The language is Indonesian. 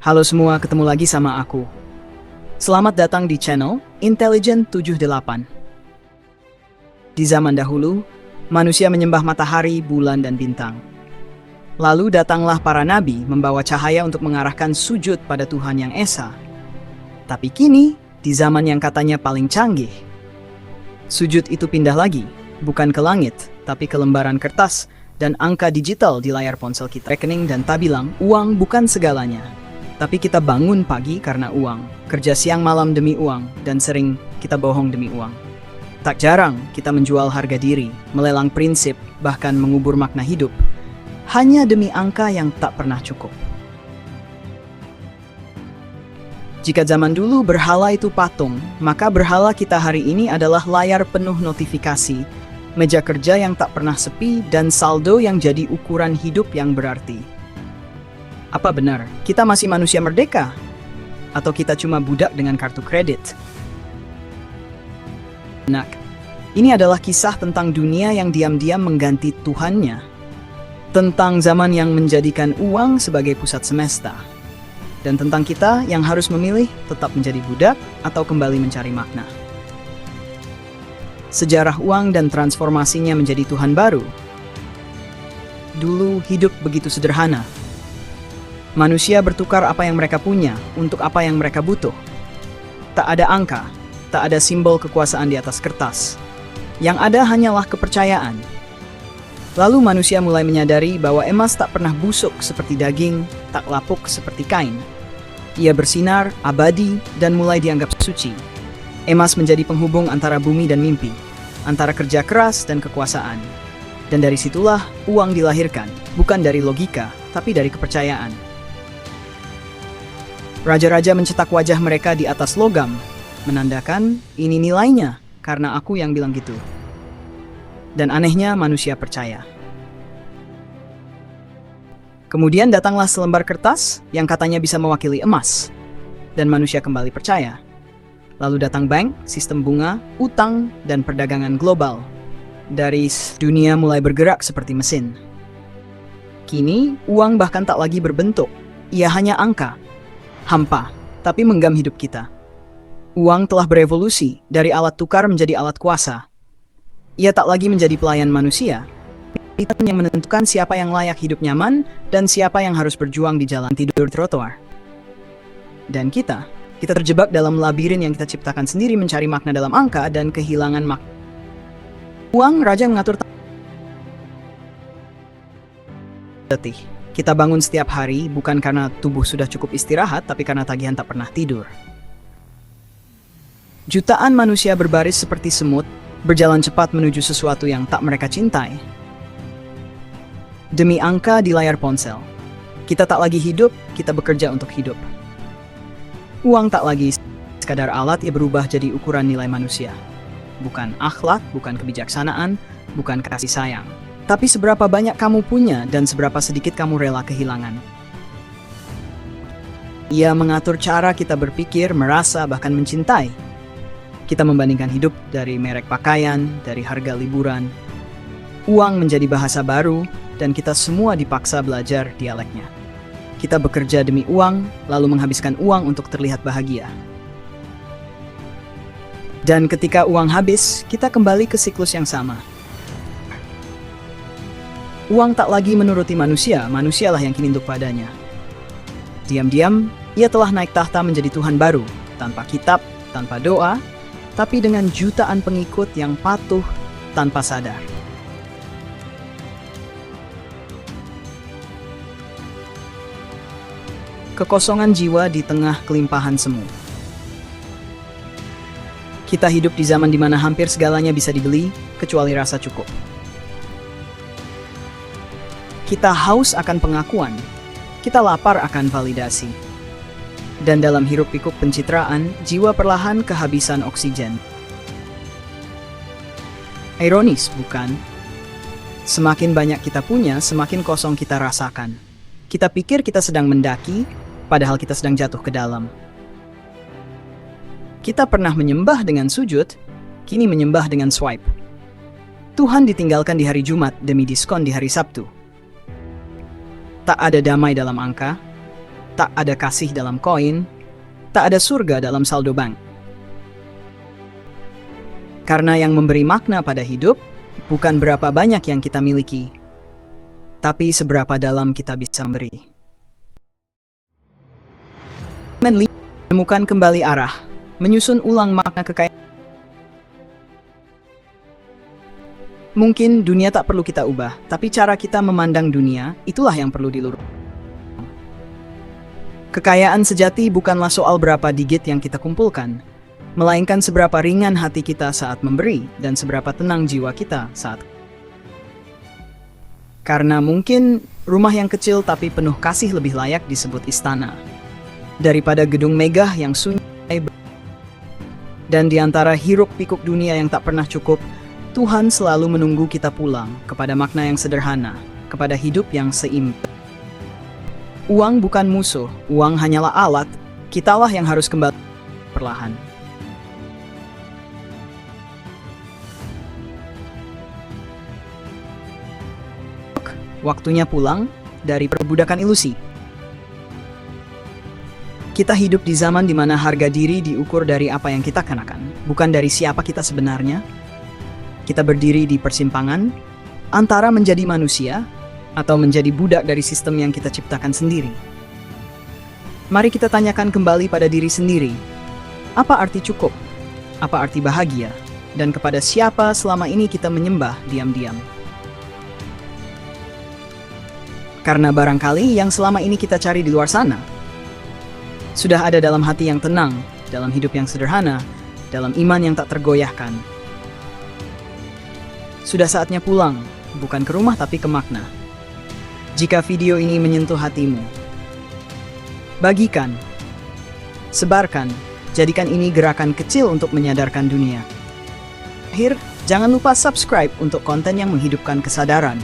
Halo semua, ketemu lagi sama aku. Selamat datang di channel Intelligent 78. Di zaman dahulu, manusia menyembah matahari, bulan, dan bintang. Lalu datanglah para nabi membawa cahaya untuk mengarahkan sujud pada Tuhan Yang Esa. Tapi kini, di zaman yang katanya paling canggih, sujud itu pindah lagi, bukan ke langit, tapi ke lembaran kertas dan angka digital di layar ponsel kita. Rekening dan tabilang, uang bukan segalanya. Tapi kita bangun pagi karena uang, kerja siang malam demi uang, dan sering kita bohong demi uang. Tak jarang kita menjual harga diri, melelang prinsip, bahkan mengubur makna hidup, hanya demi angka yang tak pernah cukup. Jika zaman dulu berhala itu patung, maka berhala kita hari ini adalah layar penuh notifikasi, meja kerja yang tak pernah sepi, dan saldo yang jadi ukuran hidup yang berarti. Apa benar kita masih manusia merdeka? Atau kita cuma budak dengan kartu kredit? Nah, ini adalah kisah tentang dunia yang diam-diam mengganti Tuhannya. Tentang zaman yang menjadikan uang sebagai pusat semesta. Dan tentang kita yang harus memilih tetap menjadi budak atau kembali mencari makna. Sejarah uang dan transformasinya menjadi Tuhan baru. Dulu hidup begitu sederhana. Manusia bertukar apa yang mereka punya untuk apa yang mereka butuh. Tak ada angka, tak ada simbol kekuasaan di atas kertas. Yang ada hanyalah kepercayaan. Lalu manusia mulai menyadari bahwa emas tak pernah busuk seperti daging, tak lapuk seperti kain. Ia bersinar, abadi, dan mulai dianggap suci. Emas menjadi penghubung antara bumi dan mimpi, antara kerja keras dan kekuasaan. Dan dari situlah uang dilahirkan, bukan dari logika, tapi dari kepercayaan. Raja-raja mencetak wajah mereka di atas logam, menandakan ini nilainya, karena aku yang bilang gitu. Dan anehnya manusia percaya. Kemudian datanglah selembar kertas yang katanya bisa mewakili emas, dan manusia kembali percaya. Lalu datang bank, sistem bunga, utang, dan perdagangan global. Dari dunia mulai bergerak seperti mesin. Kini, uang bahkan tak lagi berbentuk, ia hanya angka. Hampa, tapi menggam hidup kita. Uang telah berevolusi dari alat tukar menjadi alat kuasa. Ia tak lagi menjadi pelayan manusia, yang menentukan siapa yang layak hidup nyaman dan siapa yang harus berjuang di jalan tidur trotoar. Dan kita terjebak dalam labirin yang kita ciptakan sendiri mencari makna dalam angka dan kehilangan makna. Uang raja mengatur letih. Kita bangun setiap hari bukan karena tubuh sudah cukup istirahat, tapi karena tagihan tak pernah tidur. Jutaan manusia berbaris seperti semut, berjalan cepat menuju sesuatu yang tak mereka cintai. Demi angka di layar ponsel. Kita tak lagi hidup, kita bekerja untuk hidup. Uang tak lagi sekadar alat, ia berubah jadi ukuran nilai manusia. Bukan akhlak, bukan kebijaksanaan, bukan kasih sayang. Tapi seberapa banyak kamu punya dan seberapa sedikit kamu rela kehilangan. Ia mengatur cara kita berpikir, merasa, bahkan mencintai. Kita membandingkan hidup dari merek pakaian, dari harga liburan. Uang menjadi bahasa baru, dan kita semua dipaksa belajar dialeknya. Kita bekerja demi uang, lalu menghabiskan uang untuk terlihat bahagia. Dan ketika uang habis, kita kembali ke siklus yang sama. Uang tak lagi menuruti manusia, manusialah yang kini tunduk padanya. Diam-diam, ia telah naik tahta menjadi Tuhan baru, tanpa kitab, tanpa doa, tapi dengan jutaan pengikut yang patuh tanpa sadar. Kekosongan jiwa di tengah kelimpahan semu. Kita hidup di zaman di mana hampir segalanya bisa dibeli, kecuali rasa cukup. Kita haus akan pengakuan, kita lapar akan validasi. Dan dalam hiruk-pikuk pencitraan, jiwa perlahan kehabisan oksigen. Ironis, bukan? Semakin banyak kita punya, semakin kosong kita rasakan. Kita pikir kita sedang mendaki, padahal kita sedang jatuh ke dalam. Kita pernah menyembah dengan sujud, kini menyembah dengan swipe. Tuhan ditinggalkan di hari Jumat demi diskon di hari Sabtu. Tak ada damai dalam angka, tak ada kasih dalam koin, tak ada surga dalam saldo bank. Karena yang memberi makna pada hidup bukan berapa banyak yang kita miliki, tapi seberapa dalam kita bisa memberi. Menemukan kembali arah, menyusun ulang makna kekayaan. Mungkin dunia tak perlu kita ubah, tapi cara kita memandang dunia, itulah yang perlu diluruskan. Kekayaan sejati bukanlah soal berapa digit yang kita kumpulkan, melainkan seberapa ringan hati kita saat memberi dan seberapa tenang jiwa kita saat. Karena mungkin rumah yang kecil tapi penuh kasih lebih layak disebut istana daripada gedung megah yang sunyi. Dan di antara hiruk-pikuk dunia yang tak pernah cukup, Tuhan selalu menunggu kita pulang kepada makna yang sederhana, kepada hidup yang seimbang. Uang bukan musuh, uang hanyalah alat, kitalah yang harus kembali perlahan. Waktunya pulang dari perbudakan ilusi. Kita hidup di zaman di mana harga diri diukur dari apa yang kita kenakan, bukan dari siapa kita sebenarnya. Kita berdiri di persimpangan antara menjadi manusia atau menjadi budak dari sistem yang kita ciptakan sendiri. Mari kita tanyakan kembali pada diri sendiri, apa arti cukup? Apa arti bahagia? Dan kepada siapa selama ini kita menyembah diam-diam? Karena barangkali yang selama ini kita cari di luar sana sudah ada dalam hati yang tenang, dalam hidup yang sederhana, dalam iman yang tak tergoyahkan. Sudah saatnya pulang, bukan ke rumah tapi ke makna. Jika video ini menyentuh hatimu, bagikan, sebarkan, jadikan ini gerakan kecil untuk menyadarkan dunia. Akhir, jangan lupa subscribe untuk konten yang menghidupkan kesadaran.